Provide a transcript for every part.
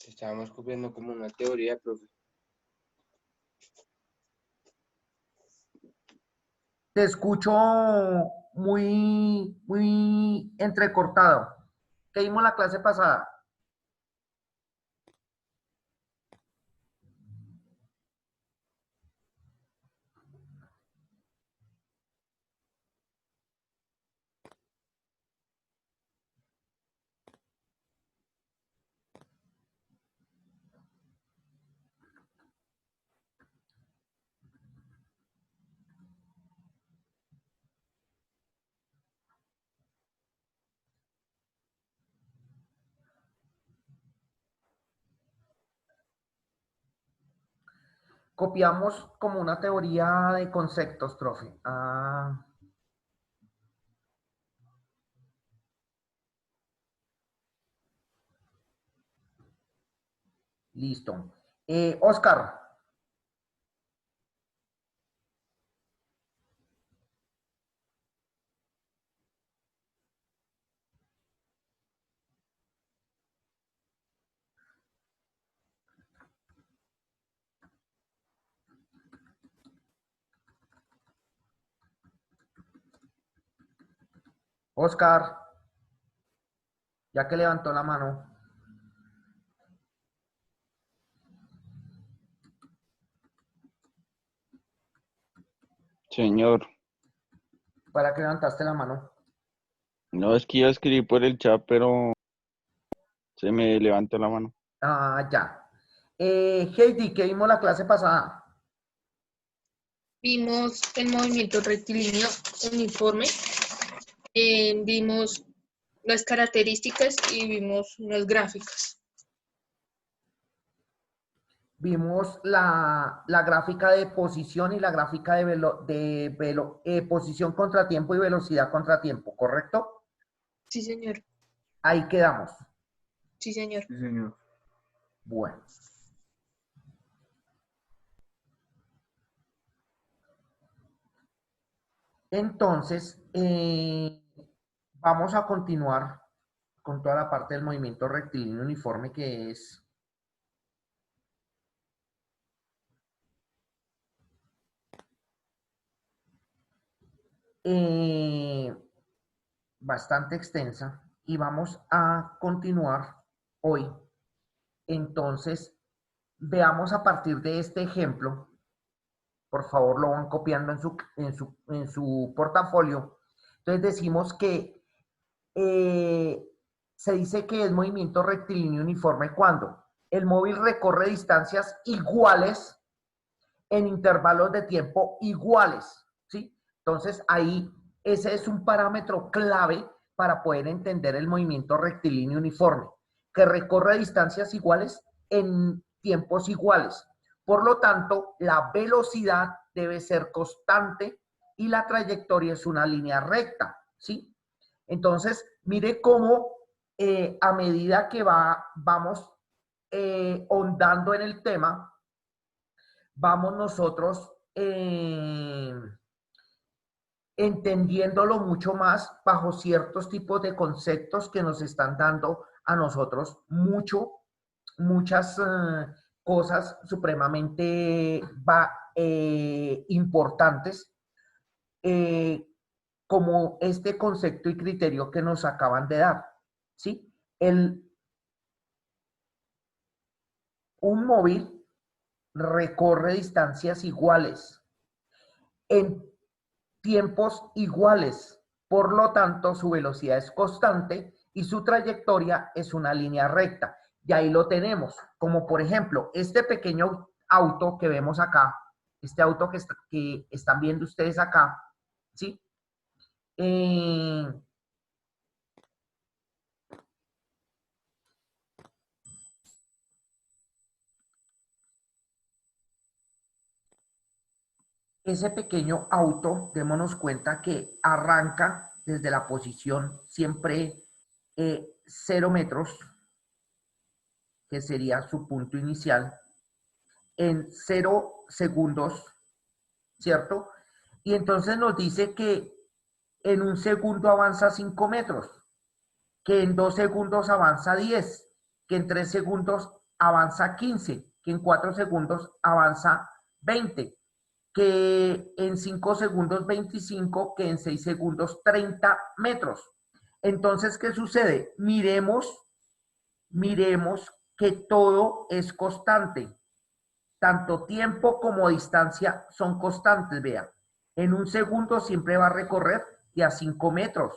Estábamos copiando como una teoría, profe. Te escucho muy entrecortado. ¿Qué vimos la clase pasada? Copiamos como una teoría de conceptos, profe. Listo. Oscar, Oscar, ya que levantó la mano. Señor, ¿Para que levantaste la mano? no es que iba a escribir por el chat, pero se me levantó la mano. Ya. Heidi, ¿qué vimos la clase pasada? Vimos el movimiento rectilíneo uniforme, vimos las características y vimos unas gráficas. Vimos la gráfica de posición y la gráfica de posición contratiempo y velocidad contratiempo, ¿correcto? Sí, señor. Ahí quedamos. Sí, señor. Sí, señor. Bueno. Entonces, vamos a continuar con toda la parte del movimiento rectilíneo uniforme que es bastante extensa y vamos a continuar hoy. Entonces, veamos a partir de este ejemplo, por favor lo van copiando en su portafolio. Entonces decimos que se dice que es movimiento rectilíneo uniforme cuando el móvil recorre distancias iguales en intervalos de tiempo iguales, ¿sí? Entonces ahí ese es un parámetro clave para poder entender el movimiento rectilíneo uniforme, que recorre distancias iguales en tiempos iguales. Por lo tanto, la velocidad debe ser constante y la trayectoria es una línea recta, ¿sí? Entonces, mire cómo a medida que vamos hondando en el tema, vamos nosotros entendiéndolo mucho más bajo ciertos tipos de conceptos que nos están dando a nosotros muchas cosas supremamente importantes, como este concepto y criterio que nos acaban de dar, ¿sí? Un móvil recorre distancias iguales en tiempos iguales. Por lo tanto, su velocidad es constante y su trayectoria es una línea recta. Y ahí lo tenemos, como por ejemplo, este pequeño auto que vemos acá, este auto que están viendo ustedes acá, ¿sí? Ese pequeño auto, démonos cuenta que arranca desde la posición siempre 0 metros, que sería su punto inicial, en 0 segundos, ¿cierto? Y entonces nos dice que en un segundo avanza 5 metros, que en 2 segundos avanza 10, que en 3 segundos avanza 15, que en 4 segundos avanza 20, que en 5 segundos 25, que en 6 segundos 30 metros. Entonces, ¿qué sucede? Miremos que todo es constante. Tanto tiempo como distancia son constantes, vea. En un segundo siempre va a recorrer de a 5 metros,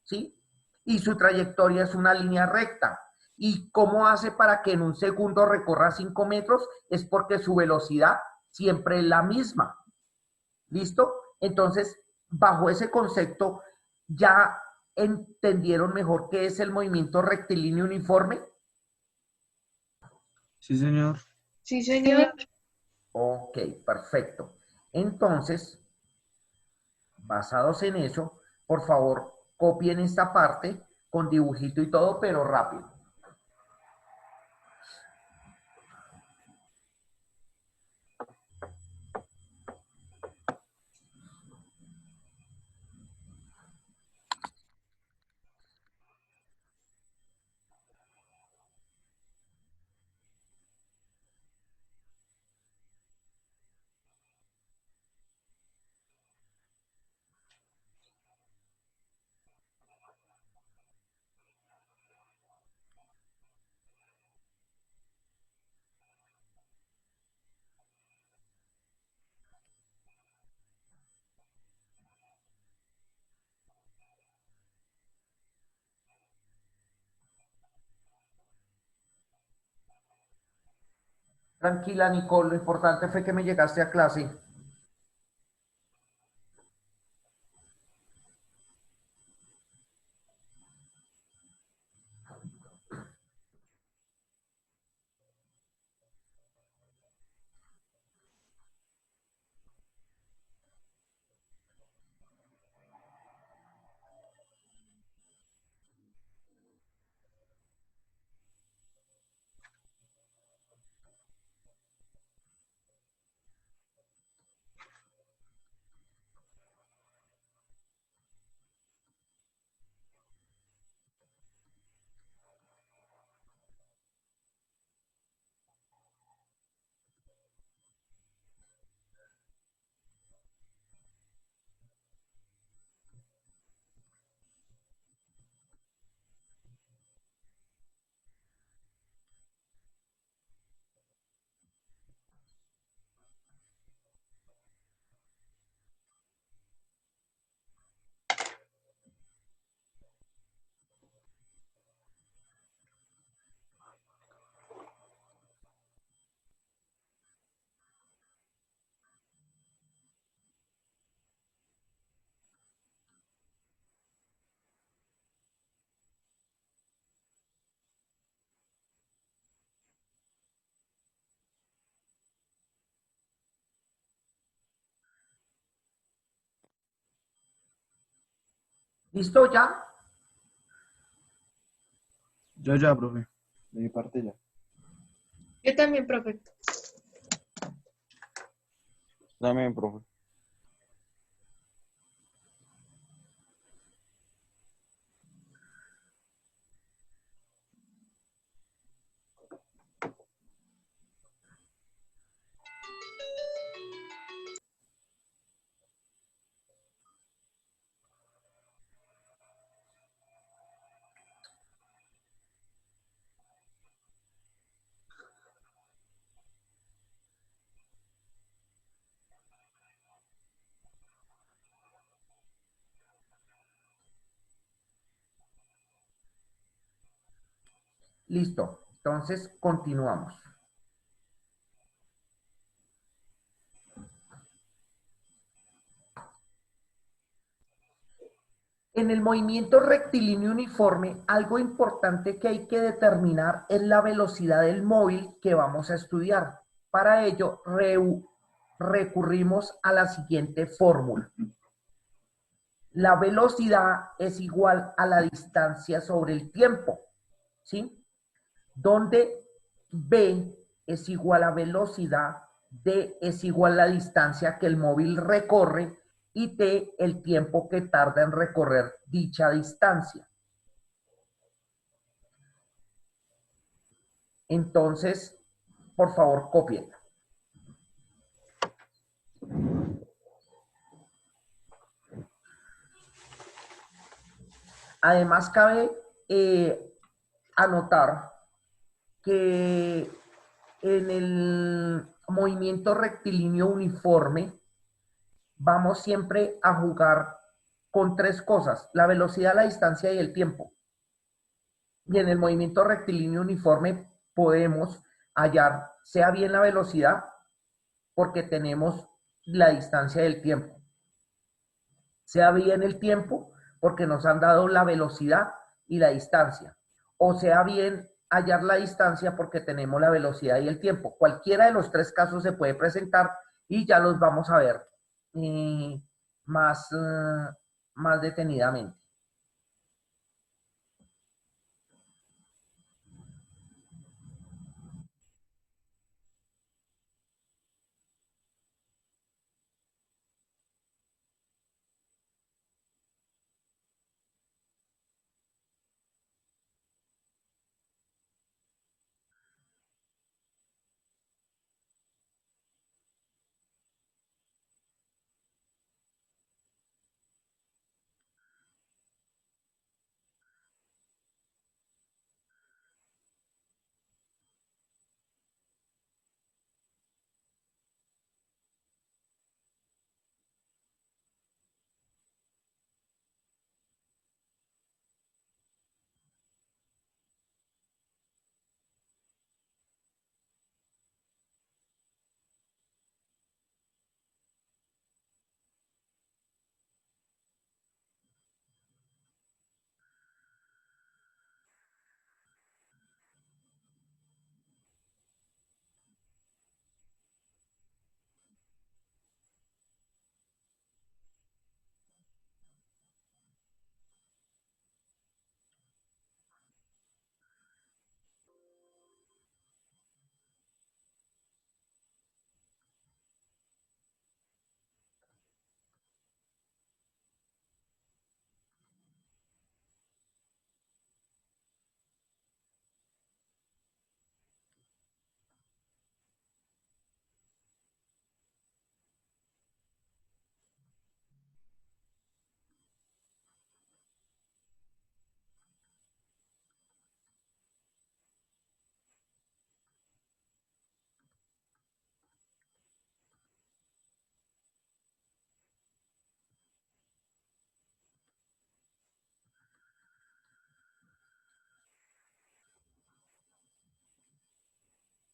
¿sí? Y su trayectoria es una línea recta. ¿Y cómo hace para que en un segundo recorra 5 metros? Es porque su velocidad siempre es la misma. ¿Listo? Entonces, bajo ese concepto, ¿ya entendieron mejor qué es el movimiento rectilíneo uniforme? Sí, señor. Sí, señor. Ok, perfecto. Entonces, basados en eso, por favor, copien esta parte con dibujito y todo, pero rápido. Tranquila, Nicole, lo importante fue que me llegaste a clase. ¿Listo ya? Ya, profe. De mi parte ya. Yo también, profe. También, profe. Listo. Entonces, continuamos. En el movimiento rectilíneo uniforme, algo importante que hay que determinar es la velocidad del móvil que vamos a estudiar. Para ello, recurrimos a la siguiente fórmula. La velocidad es igual a la distancia sobre el tiempo, ¿sí? Donde v es igual a velocidad, d es igual a la distancia que el móvil recorre y t el tiempo que tarda en recorrer dicha distancia. Entonces, por favor, copien. Además, cabe anotar que en el movimiento rectilíneo uniforme vamos siempre a jugar con tres cosas: la velocidad, la distancia y el tiempo. Y en el movimiento rectilíneo uniforme podemos hallar, sea bien la velocidad, porque tenemos la distancia y el tiempo, sea bien el tiempo, porque nos han dado la velocidad y la distancia, o sea bien hallar la distancia porque tenemos la velocidad y el tiempo. Cualquiera de los tres casos se puede presentar y ya los vamos a ver más, más detenidamente.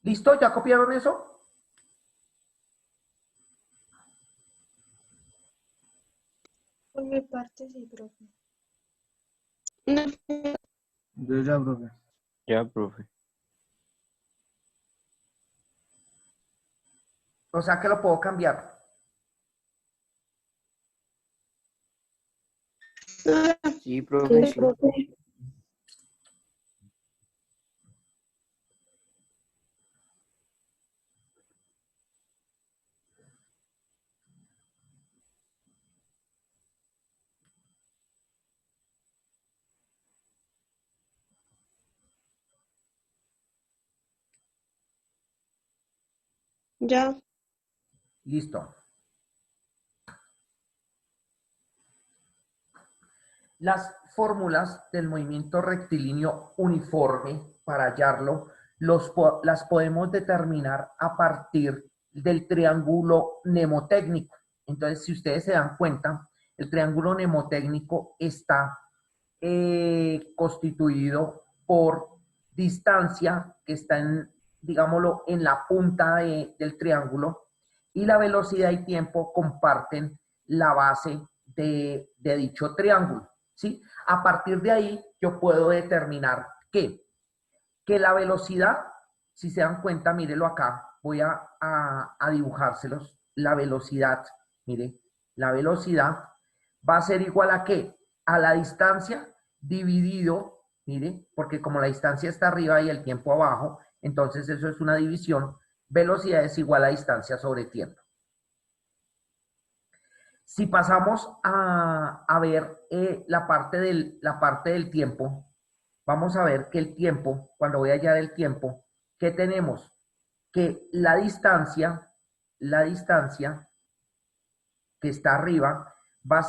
¿Listo? ¿Ya copiaron eso? Por mi parte, sí, profe. Yo ya, profe. Ya, profe. O sea que lo puedo cambiar. Sí, profe, Sí, sí. profe. Ya. Listo. Las fórmulas del movimiento rectilíneo uniforme, para hallarlo, las podemos determinar a partir del triángulo mnemotécnico. Entonces, si ustedes se dan cuenta, el triángulo mnemotécnico está constituido por distancia, que está en, digámoslo, en la punta del triángulo, y la velocidad y tiempo comparten la base de dicho triángulo. ¿Sí? A partir de ahí yo puedo determinar que la velocidad, si se dan cuenta, mírelo acá, voy a dibujárselos, la velocidad, mire, la velocidad va a ser igual a ¿qué? A la distancia dividido, mire, porque como la distancia está arriba y el tiempo abajo, entonces eso es una división, velocidad es igual a distancia sobre tiempo. Si pasamos a ver la parte del tiempo, vamos a ver que el tiempo, cuando voy a hallar el tiempo, ¿qué tenemos? Que la distancia que está arriba va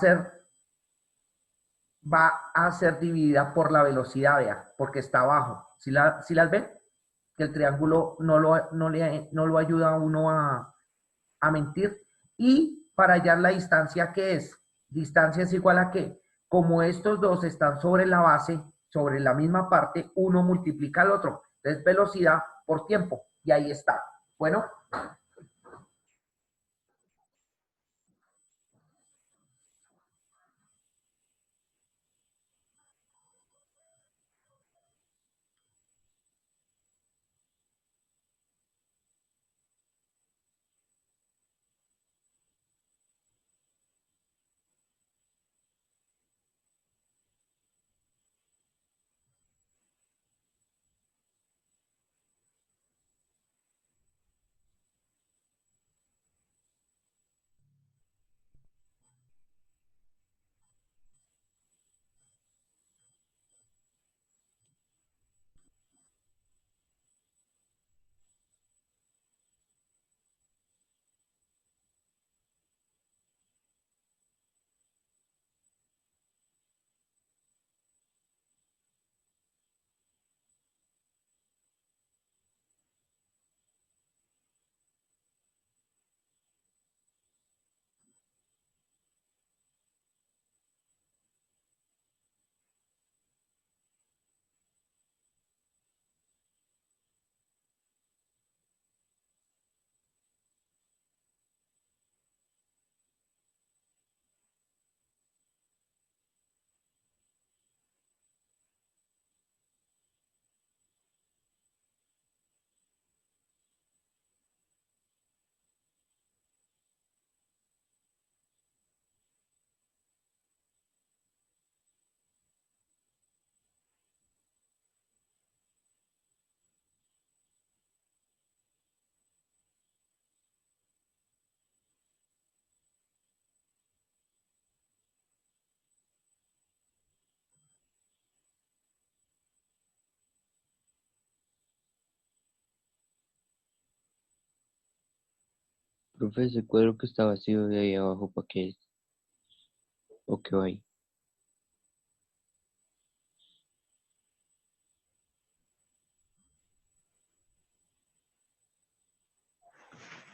a ser dividida por la velocidad, vea, porque está abajo. ¿Sí las ven? Que el triángulo no lo ayuda a uno a mentir. Y para hallar la distancia, ¿qué es? Distancia es igual a ¿qué? Como estos dos están sobre la base, sobre la misma parte, uno multiplica al otro. Entonces, velocidad por tiempo. Y ahí está. Bueno. Profe, ese cuadro que está vacío de ahí abajo, ¿para qué es? ¿O qué va ahí?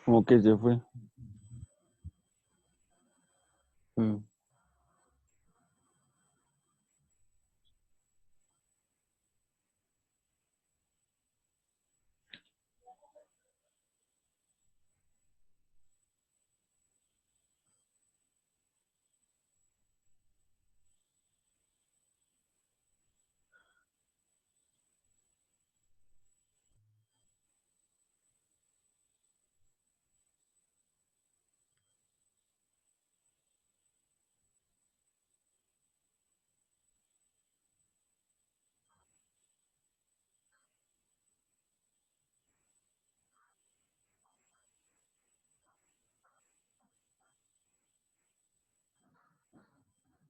Como que se fue. Mm.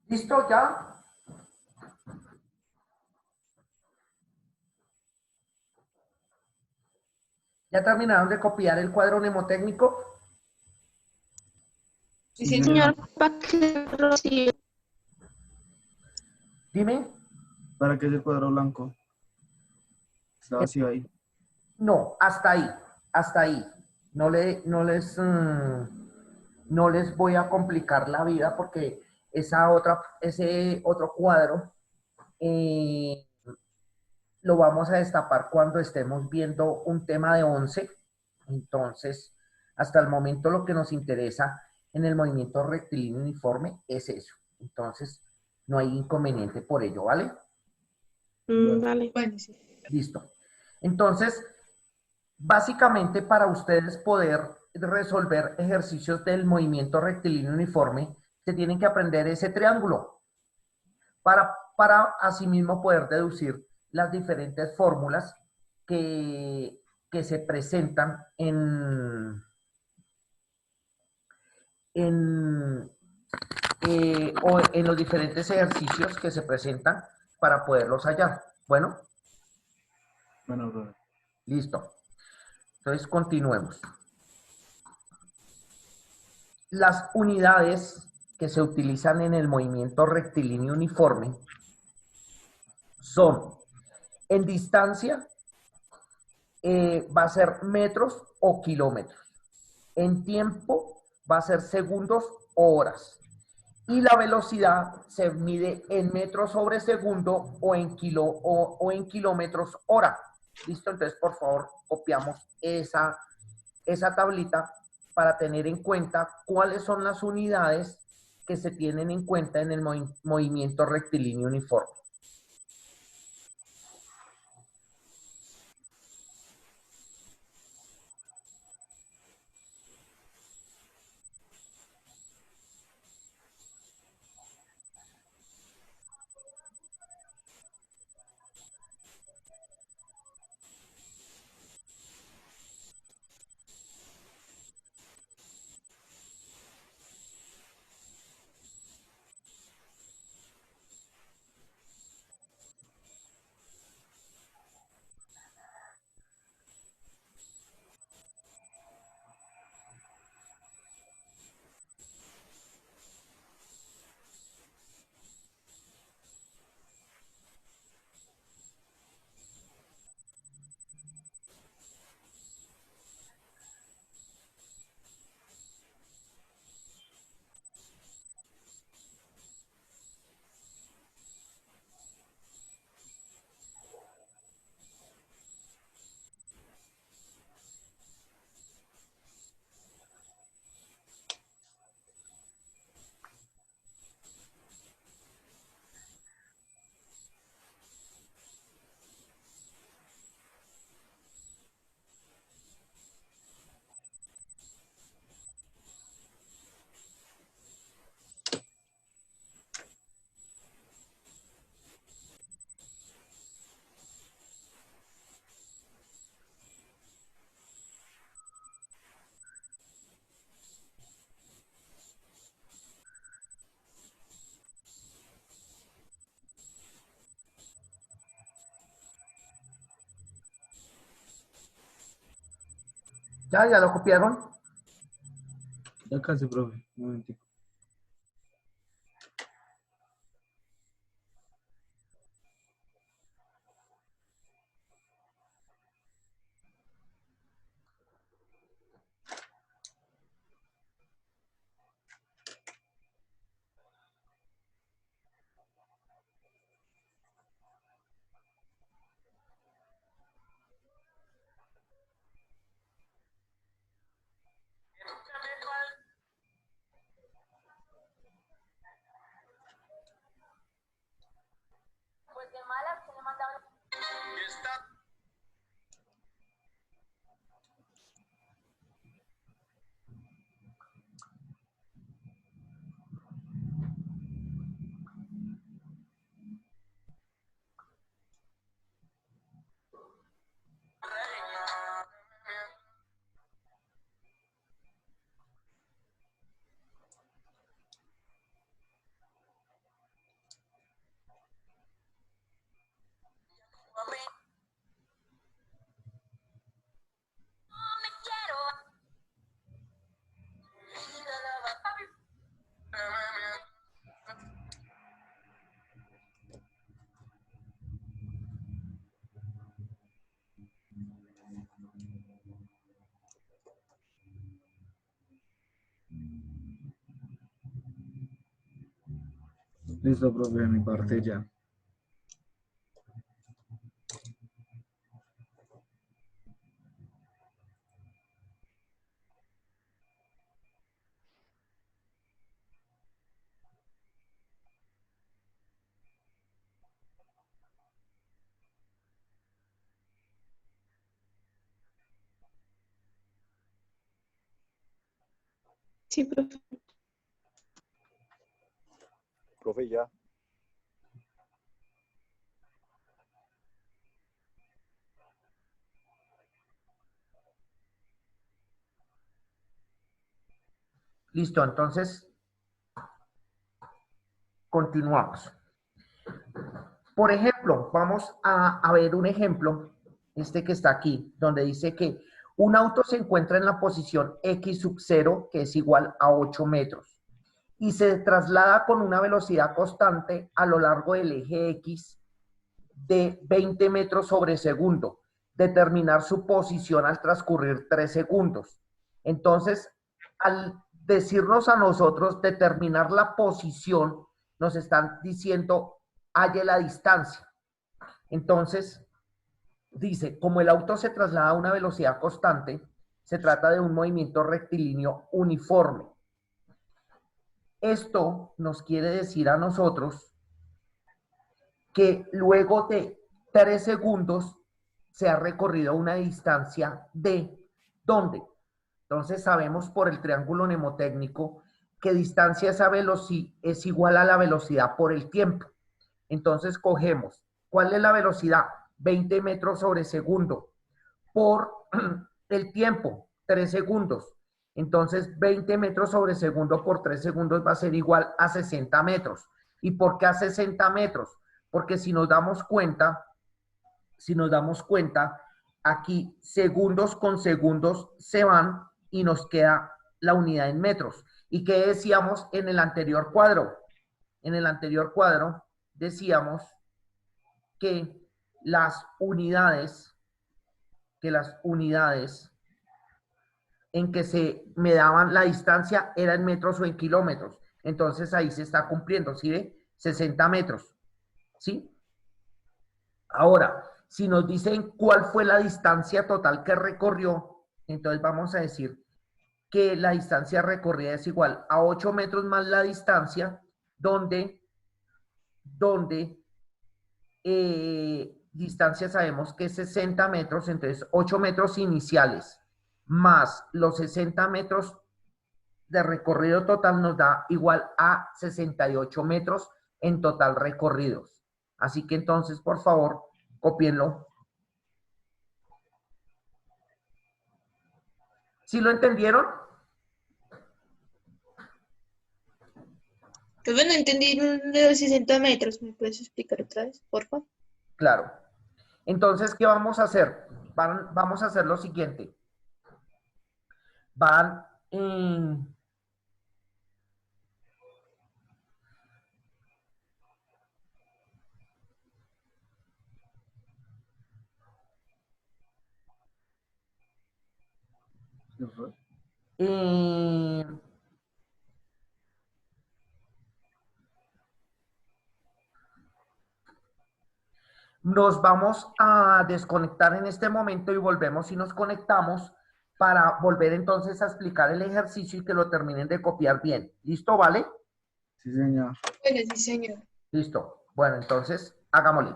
¿Listo ya? ¿Ya terminaron de copiar el cuadro mnemotécnico? Sí, Sí, señor. señor. ¿Para qué, Rocío? Dime. ¿Para qué es el cuadro blanco? Está vacío ahí. No, hasta ahí, hasta ahí. No les voy a complicar la vida porque ese otro cuadro eh, lo vamos a destapar cuando estemos viendo un tema de 11. Entonces, hasta el momento lo que nos interesa en el movimiento rectilíneo uniforme es eso. Entonces, no hay inconveniente por ello, ¿vale? Bueno, Vale. Bueno, sí. Listo. Entonces, básicamente para ustedes poder resolver ejercicios del movimiento rectilíneo uniforme, se tienen que aprender ese triángulo para asimismo poder deducir las diferentes fórmulas que se presentan en, o en los diferentes ejercicios que se presentan para poderlos hallar. Bueno, bueno, brother. listo. Entonces, continuemos. Las unidades que se utilizan en el movimiento rectilíneo uniforme son, en distancia, va a ser metros o kilómetros. En tiempo va a ser segundos o horas. Y la velocidad se mide en metros sobre segundo o en kilómetros hora. ¿Listo? Entonces, por favor, copiamos esa tablita para tener en cuenta cuáles son las unidades que se tienen en cuenta en el movimiento rectilíneo uniforme. ¿Ya lo copiaron? Ya casi, profe. Un momentico. Listo, profe, de mi parte ya. Sí, profe. Profe, ya. Listo, entonces continuamos. Por ejemplo, vamos a ver un ejemplo, este que está aquí, donde dice que Un auto se encuentra en la posición X sub 0, que es igual a 8 metros, y se traslada con una velocidad constante a lo largo del eje X de 20 metros sobre segundo. Determinar su posición al transcurrir 3 segundos. Entonces, al decirnos a nosotros determinar la posición, nos están diciendo halle la distancia. Entonces, dice, como el auto se traslada a una velocidad constante, se trata de un movimiento rectilíneo uniforme. Esto nos quiere decir a nosotros que luego de 3 segundos se ha recorrido una distancia de ¿dónde? Entonces sabemos por el triángulo mnemotécnico que distancia es igual a la velocidad por el tiempo. Entonces cogemos, ¿cuál es la velocidad? 20 metros sobre segundo por el tiempo, 3 segundos. Entonces 20 metros sobre segundo por 3 segundos va a ser igual a 60 metros. ¿Y por qué a 60 metros? Porque si nos damos cuenta, aquí segundos con segundos se van y nos queda la unidad en metros. ¿Y qué decíamos en el anterior cuadro? En el anterior cuadro decíamos que las unidades en que se me daban la distancia era en metros o en kilómetros. Entonces ahí se está cumpliendo, ¿sí ve? 60 metros, ¿sí? Ahora, si nos dicen cuál fue la distancia total que recorrió, entonces vamos a decir que la distancia recorrida es igual a 8 metros más la distancia, donde distancia sabemos que es 60 metros, entonces 8 metros iniciales más los 60 metros de recorrido total nos da igual a 68 metros en total recorridos. Así que entonces, por favor, cópienlo. ¿Sí lo entendieron? Pues bueno, entendí de los 60 metros. ¿Me puedes explicar otra vez, por favor? Claro. Entonces, ¿qué vamos a hacer? Vamos a hacer lo siguiente. Van en... nos vamos a desconectar en este momento y volvemos y nos conectamos para volver entonces a explicar el ejercicio y que lo terminen de copiar bien. ¿Listo, vale? Sí, señor. Bueno, sí, señor. Listo. Bueno, entonces, hagámosle.